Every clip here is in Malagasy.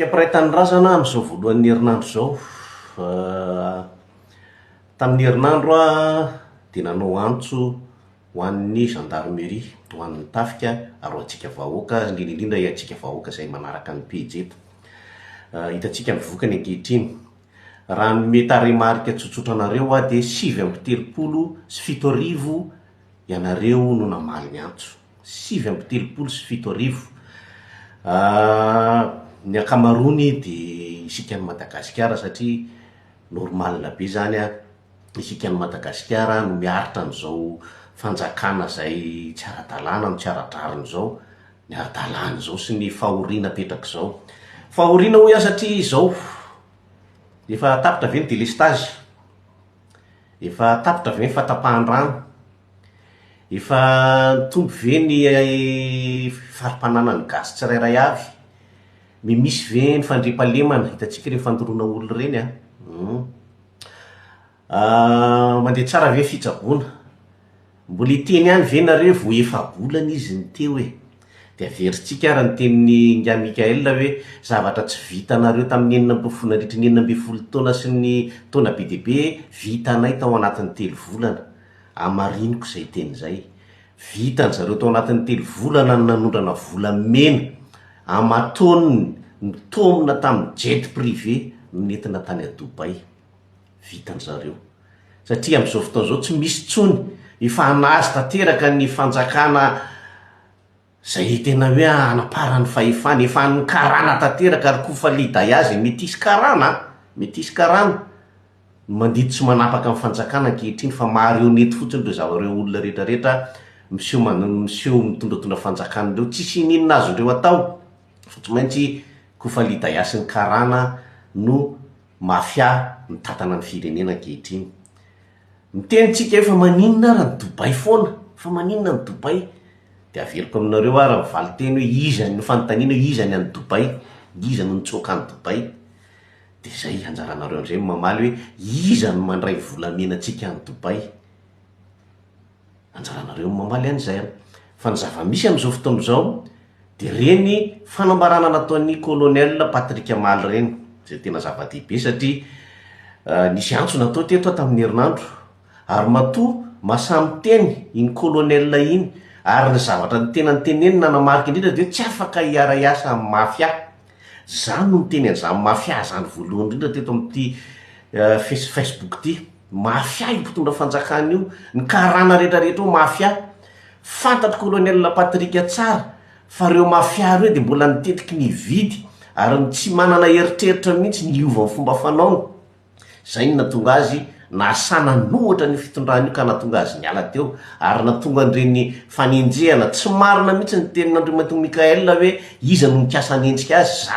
Tsika mpiray tanindrazana amin'izao voalohan'ny herinandro zao. Tamin'ny herinandro dia nanao antso ho an'ny gendarmerie, ho an'ny tafika, ary ho antsika vahoaka, indrindra antsika vahoaka izay manaraka ny PJ. Hitantsika mivoaka ny ankehitriny. Raha ny mety haremarika tsotsotra anareo dia 7:37 ianareo no namaly ny antso. 7:37. Ny akamarony dia isika ny Madagasikara, satria normal be zany isika ny Madagasikara no miaritra n'izao fanjakana izay tsy ara-dalàna, tsy ara-drariny zao, ny ara-dalàna zao sy ny fahoriana petraka zao. Fahoriana hoy satria zao efa tapitra ve ny délestage, efa tapitra ve ny fatapahan-drano, efa tombo ve ny farimpanana ny gasy tsirairay avy, misy ve ny fandriampahalemana, hitantsika ireny fandoroana olona ireny mandeha tsara ve fitsaboana, mbola hiteny ihany ve nareo vo efa bolana izy ny teo dia averintsika ary ny tenin'ny Nga Mikael hoe zavatra tsy vitanareo tamin'ny 1920 taona sy ny taona be dia be vitanay tao anatin'ny 3 volana. Amariniko izay teny izay, vitan zareo tao anatin'ny 3 volana ny nanondrana volamena amatoniny nitomina tamin'ny jet privé nentina tany a Dubai. Vitan zareo satria amin'izao fotoana izao tsy misy tsony, efa anazy tanteraka ny fanjakana izay tena hoe anaparan'ny fahefana, efa nikarana tanteraka ary kofa liday azy mety hisy karana mandiditsy manapaka amin'ny fanjakana ankehitriny, fa maro eo nety fotsiny ireo olona rehetrarehetra miseho mitondratondra fanjakana ireo, tsisy ninona azondreo atao fa tsy maintsy kofa liday asy ny karana no mafia mitatana ny firenena ankehitriny. Mitenitsika efa maninona ary ny Dubai foana, fa maninona ny Dubai, dia averiko aminareo ary mivaly teny hoe izany ny fanontaniana hoe izany any Dubai, izany nitsoaka any Dubai. Dia izay anjaranareo amin'izay mamaly hoe izany mandray volamena antsika any Dubai. Anjaranareo mamaly an'izay. Fa ny zava-misy amin'izao fotoana izao dia reny fanambarana nataon'ny colonel Patrick Amaly reny, izay tena zava-dehibe satria nisy antso natao teto tamin'ny herinandro, ary matoa masamy teny iny colonel iny, ary ny zavatra ny tena nytenenina namarika indrindra dia tsy afaka hiara-iasa amin'ny mafia. Zany no niteny an'izany mafia zany voalohany indrindra teto amin'ity Facebook ity. Mafia io mpitondra fanjakana io, ny karana rehetrarehetra io mafia. Fantatry colonel Patrick tsara fa ireo mafia ireo dia mbola nitetiky nividy ary tsy manana eritreritra mihitsy niova ny fomba fanaony. Zay no natonga azy nasana nohatra ny fitondrana io ka natonga azy niala teo, ary natonga an'ireny fanenjehana tsy marina mihitsy ny tenin'Andriamanitra Mikael hoe iza no mikasa hanenjika azy.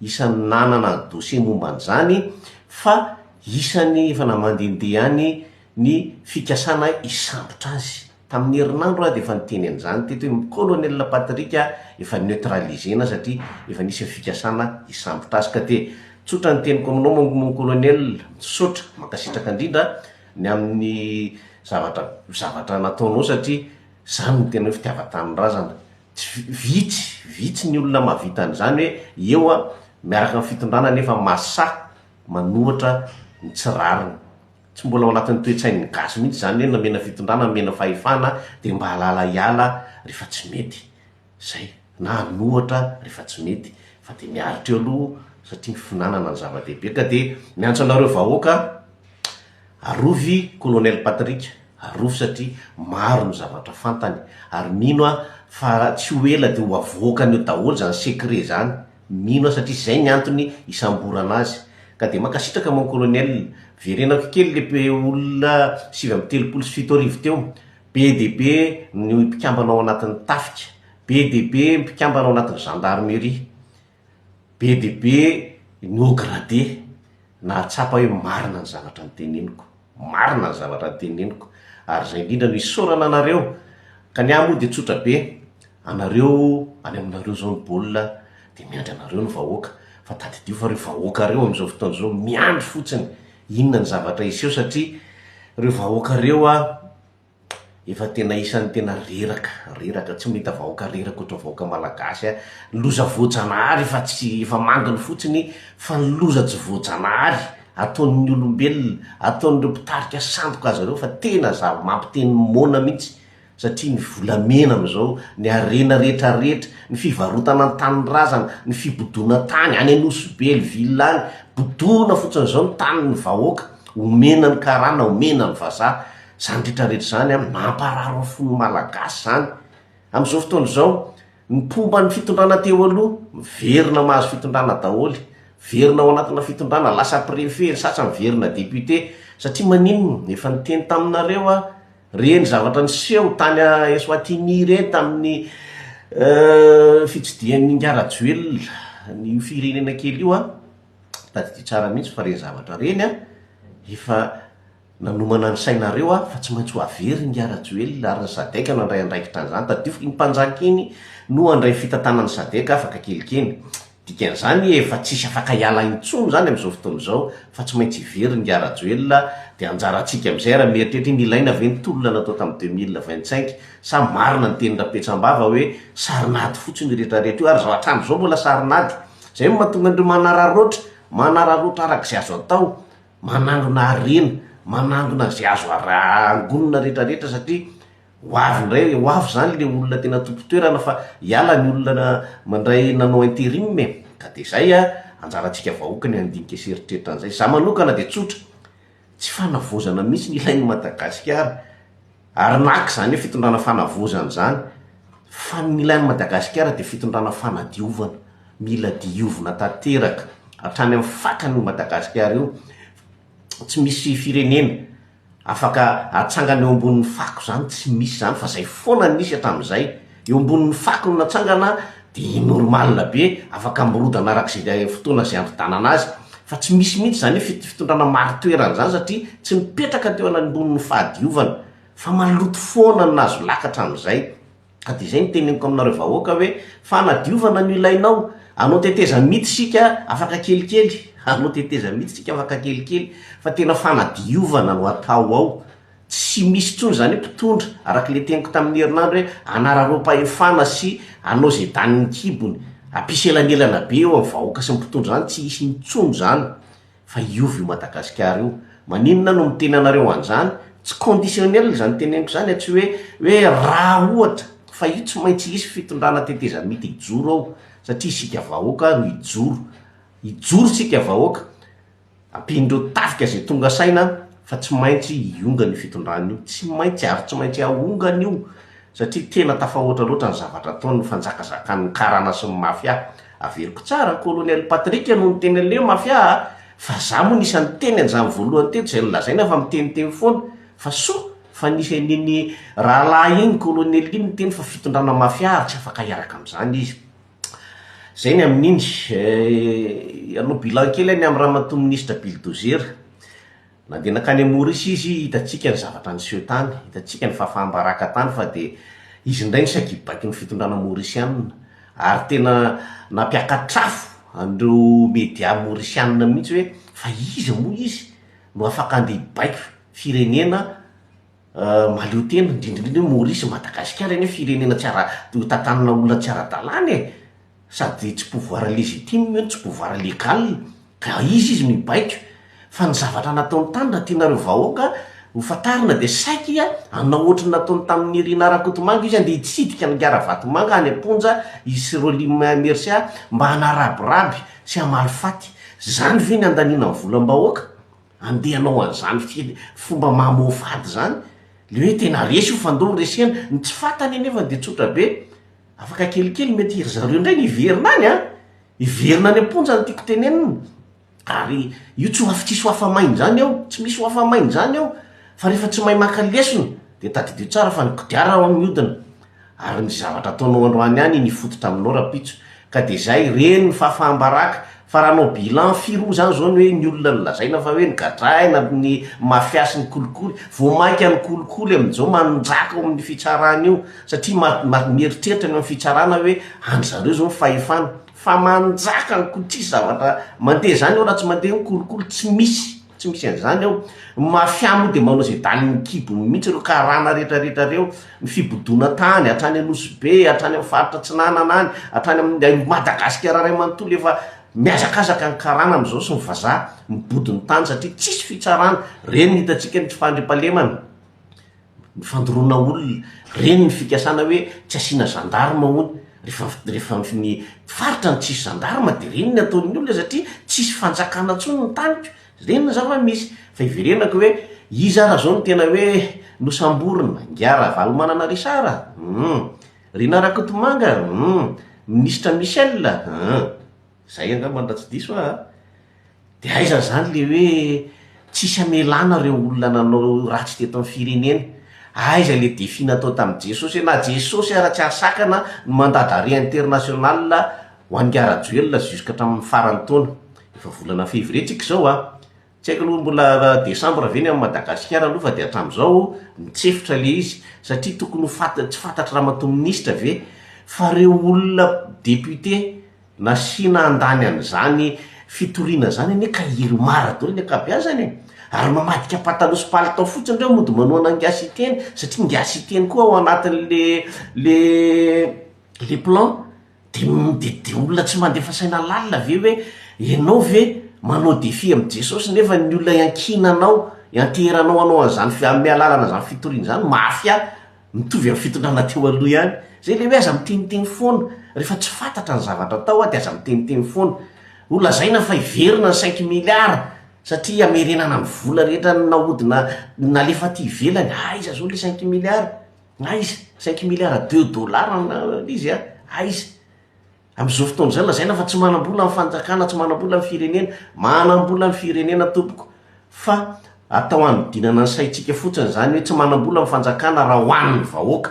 Isany nanana dosie momba an'izany, fa isany efa namandendehany ny fikasana isambotra azy. Tamin'ny herinandro dia efa niteny an'izany teto hoe colonel Patrick efa neutralisena satria efa nisy fikasana isambotra azy. Ka dia tsotra ny teniko aminao mon colonel, misaotra mankasitraka indrindra ny amin'ny zavatra nataonao, satria izany no tena hoe fitiavan-tanindrazana. Vitsy ny olona mahavita an'izany hoe eo miaraka amin'ny fitondrana nefa masa manohatra ny tsirariny. Tsy mbola ao anatin'ny toe-tsain'ny gasy mihitsy zany hoe namena fitondrana, namena fahefana dia mba halala hiala rehefa tsy mety. Zay, na nohatra rehefa tsy mety, fa dia miaritra eo aloha satria finanana ny zava-dehibe. Ka dia miantso anareo vahoaka, arovy colonel Patrick, arovy satria maro ny zavatra fantany, ary mino fa tsy ho ela dia ho avoakany eo daholo zany secret zany. Mino satria izay ny antony isamborana azy. Ka dia mankasitraka mon colonel, verenako kely le olona 7:37 teo, be dia be ny mpikambana ao anatin'ny tafika, be dia be mpikambana ao anatin'ny gendarmerie, be dia be ny haut gradé. Nahatsapa hoe marina ny zavatra nyteneniko, marina ny zavatra nyteneniko, ary izay indrindra no isaorana anareo. Ka ny ahy moa dia tsotra be, anareo any aminareo zao ny baolina dia miandry anareo ny vahoaka, fa tadidio fa ireo vahoaka ireo amin'izao fotoana izao miandry fotsiny inona ny zavatra iseho, satria ireo vahoaka ireo efa tena isan'ny tena reraka tsy mahita vahoaka reraka oatra vahoaka malagasy a loza voajanahary fa tsy efa manginy fotsiny fa ny loza tsy voajanahary ataon'ny olombelona ataon'ireo mpitarika sandoka azy reo fa tena mampiteny mona mihitsy satria ny volamena am'izao ny arena rehetrarehetra ny fivarotana ny tany razana ny fibodona tany any Anosibe Ville any bodona fotsiny zao ny tany ny vahoaka omena ny karana omena ny vazaha zany rehetrarehetra zany a mampararo ny fon'ny malagasy zany am'izao fotoana zao ny pomba ny fitondrana teo aloha miverina mahazo fitondrana daholy verina ao anatina fitondrana lasa préfet sasany verina député satria manino efa niteny taminareo a reny zavatra niseho tany Eswatini reny tamin'ny fitsidian'ny Ngarajoelina ny firenena kely io a tadidy tsara mihitsy fa reny zavatra reny a efa nanomana ny sainareo a fa tsy maintsy ho avery Ngarajoelina ary ny Sadeka nandray andraikitra an'izany tadidifika ny mpanjakiny no andray fitantanany Sadeka afaka kelikely dikan'izany efa tsisy afaka hiala intsony zany am'izao fotoana zao fa tsy maintsy ivery Ngarajoelina de anjaratsika am'izay raha mieritreritra ny ilaina ve ny tolona natao tamin'ny 2025 sa marina ny teny Rapetsambava hoe sarinady fotsiny rehetrarehetra io ary zao hatrany zao mbola sarinady zay mahatonga andreo manararoatra arak'izay azo atao manangona arena manangona zay azo angonina rehetrarehetra satria ho avy zany le olona tena tompo-toerana fa hiala ny olona mandray nanao intérim ka de zay a anjaratsika vahoaka ny andinika seritreritra an'izay za manokana de tsotra tsy fanavozana mihitsy ny ilain'ny Madagasikara ary naky zany hoe fitondrana fanavozana zany fa ny ilain'ny Madagasikara de fitondrana fanadiovana mila diovina tanteraka hatrany amin'ny fakany Madagasikara io tsy misy firenena afaka atsangana eo ambonin'ny fako zany tsy misy zany fa zay foana nisy hatramin'izay eo ambonin'ny fako no natsangana de normalina be afaka mirodana arak'izay fotoana zay androdanana azy fa tsy misy mihitsy zany hoe fitondrana maro toerana zany satria tsy mipetraka teo anambonin'ny fahadiovana fa maloto foana nazo lakatra am'izay ka de zay niteneniko aminareo vahoaka hoe fanadiovana no ilainao anao teteza mity sika afaka kelikely anao teteza mity sika afaka kelikely fa tena fanadiovana no atao ao tsy misy tsony zany hoe mpitondra arak'le teniko tamin'ny herinandro hoe anararom-pahefana sy anao zay danin'ny kibony ampiselanelana be eo amin'ny vahoaka sy mpitondra zany tsy isy nitsony zany fa iovy io Madagasikara io maninona no miteny anareo an'izany tsy conditionnel zany teneniko zany tsy hoe raha ohatra fa io tsy maintsy isy fitondrana teteza mity ijoro ao satria isika vahoaka no ijoro sika vahoaka ampindreo tafika zay tonga saina fa tsy maintsy ionga ny fitondrana io tsy maintsy ary tsy maintsy ahongana io satria tena tafahoatra loatra ny zavatra ataony ny fanjakazakany karana sy ny mafia averiko tsara colonel Patrick no niteny an'leo mafia fa za moa nisan'ny teny an'izany voalohany teto zay nolazaina fa miteniteny foana fa fa nisy an'iny rahalahy iny colonel iny niteny fa fitondrana mafia ary tsy afaka hiaraka am'izany izy zay ny amin'iny anao bilan kely any amin'ny ramatoa ministra Bulldozer nandeha nakany Maurice izy hitatsika ny zavatra niseho tany hitatsika ny fahafahambaraka tany fa de izy ndray ny sagibaiky ny fitondrana maorisianina ary tena nampiakatrafo andreo media maorisianina mihitsy hoe fa izy moa izy no afaka andeha hibaiko firenena maleo tena indrindrindrindra hoe Maurice Madagasikara eny firenena tsy tantanana olona tsy ara-dalàna sady tsy pouvoir légitime tsy pouvoir légal ka izy mibaiko fa ny zavatra nataony tany raha tianareo vahoaka ho fatarina de saiky anao ohatrany nataony tamin'ny Irina Rakotomanga izy andeha hitsidika ny Garavatomanga any Amponja isy Rolim Mercia mba hanaraboraby sy hamalifaty zany ve ny andaniana ny volam-bahoaka andehanao an'izany fomba mamofady zany le hoe tena resy io fandoa resena ny tsy fatany nefa de tsotra be afaka kelikely mety ry zareo indray ny iverina any iverina any Amponja ny tiako tenenina ary io tsy tsisy hoafamainy zany ao tsy misy hoafamainy zany ao fa rehefa tsy mahay maka lesona de tadidio tsara fa ny kodiara ao mihodina ary ny zavatra ataonao androany any nifototra aminao rapitso ka de zay reny ny fahafahambaraka fa raha anao bilan firoa zany zao ny hoe ny olona nolazaina fa hoe ny gadraina ny mafiasy ny kolikoly voamaiky any kolikoly am'izao manjaka ao amin'ny fitsarana io satria mieritreritra ny amin'ny fitsarana hoe any zareo zao fahefana fa manjaka ny kolitsisy zavatra mandeha zany ao raha tsy mandeha ny kolikoly tsy misy tsy misy an'izany ao. Mafia moa de manao zay dalin'ny kibo mihitsy reo karana rehetrarehetra reo, ny fibodona tany hatrany Nosy-be, hatrany amin'ny faritra Tsinanana any, hatrany amin'ny Madagasikara ray manontolo, efa miazakazaka ny karana am'izao sy ny vazaha mibodiny tany satria tsisy fitsarana. Reny hitatsika ny fandriampahalemana, ny fandoroana olona, reny ny fikasana hoe tsy asiana gendarme hony rehefa ny faritra ny tsisy gendarme, de reny ny ataon'ny olona satria tsisy fanjakana ntsony ny taniko, reny ny zava-misy. Fa iverenako hoe iza raha zao ny tena hoe nosamborina, Ngiara Valomanana Risara, Rina Rakotomanga, Ministra Michel, zay angamba nda tsy diso de aiza zany le hoe tsisy amelana reo olona nanao ratsy teto amin'ny firenena. Aiza le défi natao tamin'i Jesosy, na Jesosy ara tsy asakana no mandady arrêt international ho an'ny Ngara-Joelina jusqu'à hatramin'ny farany taona. Efa volana février tsika zao tsy haiko aloha mbola décembre ve ny amin'ny Madagasikara aloha, fa de hatramin'izao mitsefitra le izy satria tokony tsy fantatra raha mato ministra ve fa reo olona député nasiana andany an'izany fitoriana zany ne ka hiry mara daholo ny ankabeazany ary mamadika pataloha sy palitao fotsiny reo mody manoana ngiasy teny satria ngiasy teny koa ao anatin'le le plan de olona tsy mandefa saina lalina ve hoe ianao ve manao défi am' Jesosy nefa ny olona iankinanao ianteranao anao an'izany mialalana zany fitoriana zany mafia mitovy amin'ny fitondrana teo aloha ihany. Zay le hoe aza miteniteny foana rehefa tsy fantatra ny zavatra atao de aza miteniteny foana. Olazaina fa iverina ny 5 milliards satria amerenana ny vola rehetra nahodina nalefa ty ivelany. Aiza zao le 5 milliards? Aiza 5 milliards $2 izy aiza? Am'izao fotoana zany lazaina fa tsy manam-bola amin'ny fanjakana, tsy manam-bola amin'ny firenena. Manam-bola amin'ny firenena tompoko, fa atao hanodinana ny saitsika fotsiny zany hoe tsy manam-bola amin'ny fanjakana raha hoan'ny vahoaka,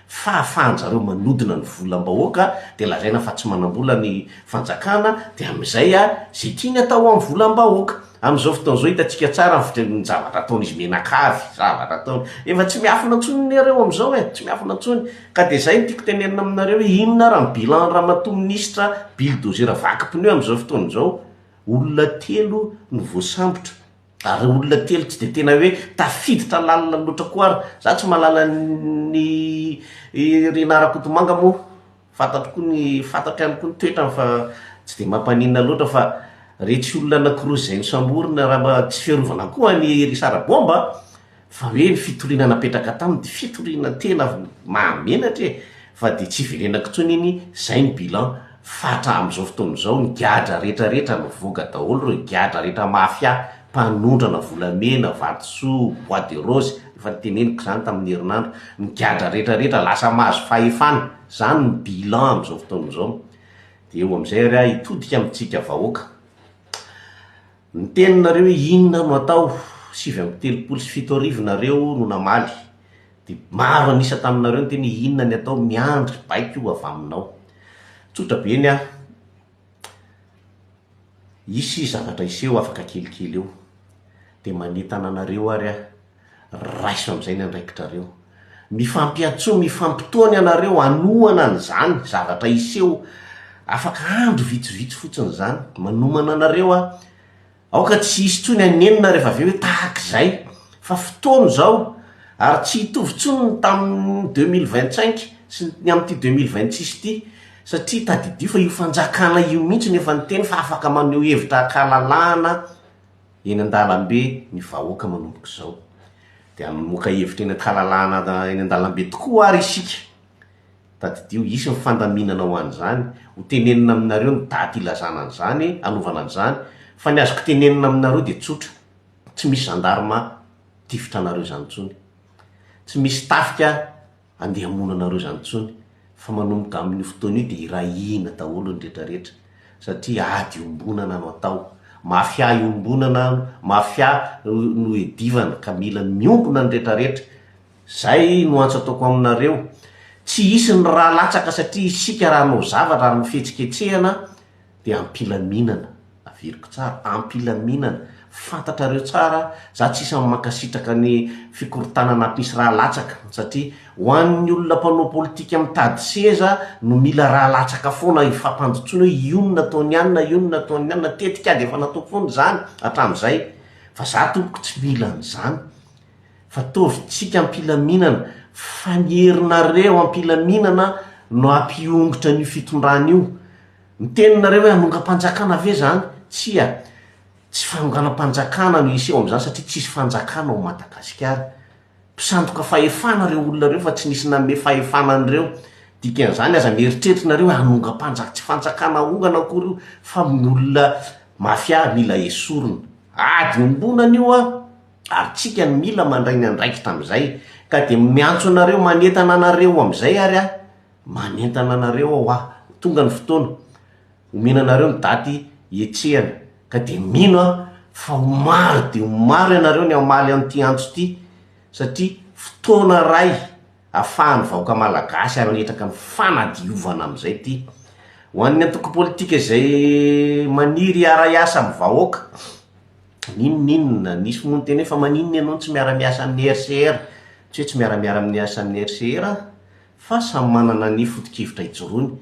fa ahafahanjareo manodina ny volam-bahoaka de lazaina fa tsy manam-bola ny fanjakana, de am'izay zay tiany atao amin'ny volam-bahoaka. Am'izao fotoana zao hitatsika tsara ny zavatra ataon'izy Menakavy, zavatra ataony efa tsy miafina ntsony nareo am'izao tsy miafina ntsony. Ka de zay tiako tenenina aminareo hoe inona raha ny bilan ramatoa ministra Bulldozer vaky-pneu am'izao fotoana zao. Olona 3 no voasambotra ary olona 3 tsy de tena hoe tafiditra lalina loatra koa ary za tsy mahalala ny Rina Rakotomanga moa, fantatro ihany koa ny toetrany fa tsy de mampanina loatra, fa retsy olona anankiroa zay nosamborina raha tsy fiarovana koa ny Risara Bomba, fa hoe ny fitoriana napetraka taminy de fitoriana tena mahamenatra fa de tsy iverenako tsony iny. Zay ny bilan fatra am'izao fotoana zao, ny giadra rehetrarehetra mivoaka daholo reo giadra rehetra mafia, mpanondrana volamena, vatosoa, bois de rose, efa niteneniko zany tamin'ny herinandro. Ny giadra rehetrarehetra lasa mahazo fahefana, zany ny bilan am'izao fotoana zao. De eo am'izay raha hitodika amintsika vahoaka, ny teninareo hoe inona no atao 7 nareo no namaly, de maro anisa taminareo ny teny inona ny atao, miandry baiko io avy aminao. Tsotra be ny isy zavatra iseho afaka kelikely eo de manentana anareo ary raiso am'izay ny andraikitrareo, mifampiatso mifampitoany anareo anoana an'izany zavatra iseho, afaka andro vitsivitsy fotsiny zany manomana anareo aoka tsy hisy tsony anenina rehefa avy hoe tahak'izay, fa fotoana zao ary tsy hitovy tsony tamin'ny 2025 sy ny am'ty 2026 ty, satria tadidio fa io fanjakana io mihitsy nefa ny teny fa afaka maneho hevitra akalalana eny an-dalambe ny vahoaka manomboka zao. De amoka hevitra eny akalalana eny an-dalambe tokoa ary isika tadidio isy ny fandaminana ho an'izany, ho tenenina aminareo ny daty ilazana an'izany, anovana an'izany. Fa ny azoko tenenina aminareo de tsotra, tsy misy gendarme tifitra anareo zany tsony, tsy misy tafika andeha hamona anareo zany tsony, fa manomboka amin'ny fotoana io de irahina daholo ny rehetrarehetra satria ady ombonana no atao, mafia iombonana, mafia no edivana ka mila miombona ny rehetrarehetra. Zay no antso ataoko aminareo, tsy hisy ny raha latsaka satria isika raha nao zavatra ary mifetsiketsehana de ampilaminana. Aviriko tsara, ampilaminana, fantatrareo tsara, za tsy isa makasitraka ny fikorotanana ampisy raha latsaka satria ho an'ny olona mpanao politika mitady seza no mila raha latsaka foana ifampandotsoana hoe ionona ataony anina, ionona ataony anina, tetika de efa nataoko foana zany hatram'izay, fa za tompoko tsy milan'izany fa tovitsika ampilaminana fanerinareo ampilaminana no ampiongotra ny fitondrana io miteninareo hoe hanonga-panjakana ve zany tsia tsy fanonganam-panjakana no iseo am'izany satria tsisy fanjakana ao Madagasikara mpisandoka fahefana reo olona reo fa tsy nisy name fahefanan'ireo dikan'izany aza mieritreritrynareo hoe hanonga-panjaka tsy fanjakana ongana akory io fa olona mafia mila esorona ady ombonana io ary tsika ny mila mandray ny andraikitra am'izay ka de miantso anareo manentana anareo am'izay ary manentana anareo tonga ny fotoana omenanareo ny daty etsehana ka de mino fa homary de homary ianareo ny amaly am'ty antso ty satria fotoana ray ahafahany vahoaka malagasy ary anetraka ny fanadiovana am'izay ty ho an'ny antoko politika izay maniry ara-iasa amin'ny vahoaka ninona nisy moa teny fa maninona ianao tsy miara-miasa amin'ny RCR tsy hoe tsy miara-miara amin'ny asa amin'ny RCR fa samy manana ny foto-kevitra ijoroany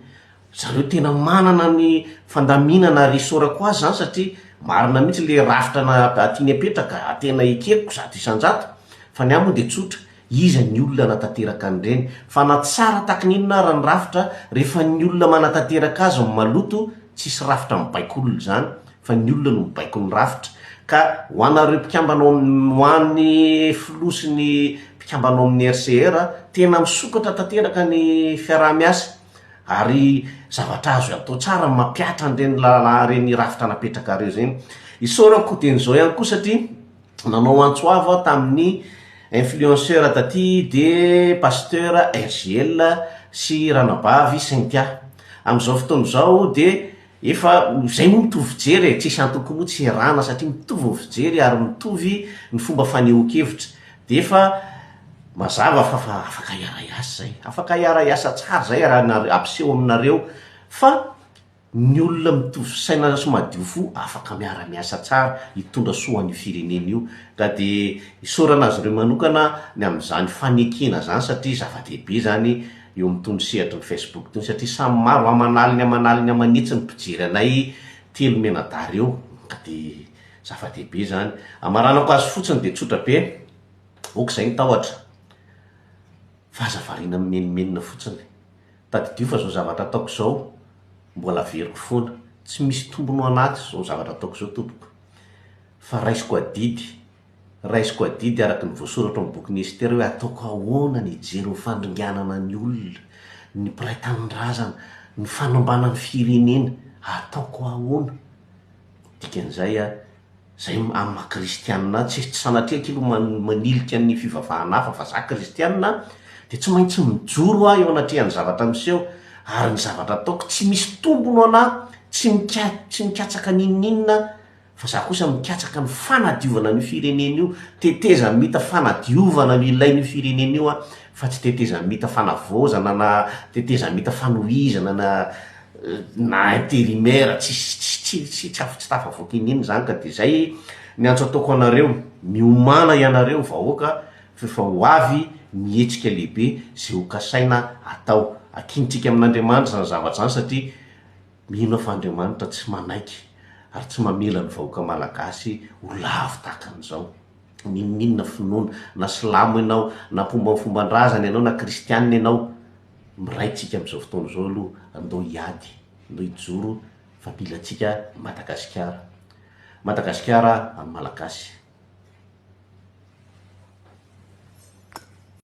zareo tena manana ny fandaminana risorako azy zany satria marina mihitsy le rafitra na tiany apetraka tena ekeko zato isanjato fa ny amoa de tsotra iza ny olona natateraka an'ireny fa na tsara taky ninona raha ny rafitra rehefa ny olona manatanteraka azy maloto tsisy rafitra mibaik'olona zany fa ny olona no mibaiko ny rafitra ka ho anareo mpikambanao ho an'ny filosy ny mpikambanao amin'ny RCR tena misokatra tanteraka ny fiaraha-miasa ary zavatra azo atao tsara mampiatra an'ireny reny rafitra napetraka reo zany isorako ten'izao ihany koa satria nanao antsoava tamin'ny influenceur taty de pasteur RGL sy ranabavy Saintia am'izao fotoana zao de efa zay moa mitovy fijery tsisy antoko moa tsy rana satria mitovy ny fijery ary mitovy ny fomba fanehoan-kevitra de efa mazava fa afaka iara-iasa zay afaka iara-iasa tsara zay raha ampiseho aminareo fa ny olona mitovy saina sy madio fo afaka miara-miasa tsara hitondra soan'ny firenena io ka de isorana azy reo manokana ny am'izany fanekena zany satria zava-dehibe zany eo mitondry sehatra ny Facebook tony satria samy maro amanaliny amanitsy ny mpijery anay telo menadary eo ka de zava-dehibe zany amaranako azy fotsiny de tsotra be ok zay ny tahotra fahazavarina menimenina fotsiny tadidio fa zao zavatra ataoko zao mbola veriko foana tsy misy tombono anaty zao zavatra ataoko zao tompoko fa raisiko adidy araky ny voasoratra amin'ny boky Estera hoe ataoko ahoana ny hijery ny fandringanana ny olona ny mpiray tanindrazana ny fanambana ny firenena ataoko ahoana dikan'izay zay amin'ny maha-kristianina tsy sanatria kilo manilika ny fivavahana hafa fa za kristianina de tsy maintsy mijoro eo anatrehan'ny zavatra miseho ary ny zavatra ataoko tsy misy tombono ana tsy mikatsaka ninninna fa za kosa mikatsaka ny fanadiovana ny firenena io teteza mita fanadiovana no ilain'io firenena io fa tsy teteza mita fanavozana na teteza mita fanohizana na intérimaire tsy tafavoaky ininy zany ka de zay ny antso ataoko anareo miomana ianareo vahoaka fefa ho avy mihetsika lehibe zay hokasaina atao akinitsika amin'Andriamanitra zany zavatra zany satria mino fa Andriamanitra tsy manaiky ary tsy mamela ny vahoaka malagasy ho lavo tahaka an'izao ninninna finoana na silamo ianao na fomban-drazana ianao na kristianina ianao miraitsika am'izao fotoana zao aloha andao hiady andao hijoro fa mila tsika Madagasikara amin'ny malagasy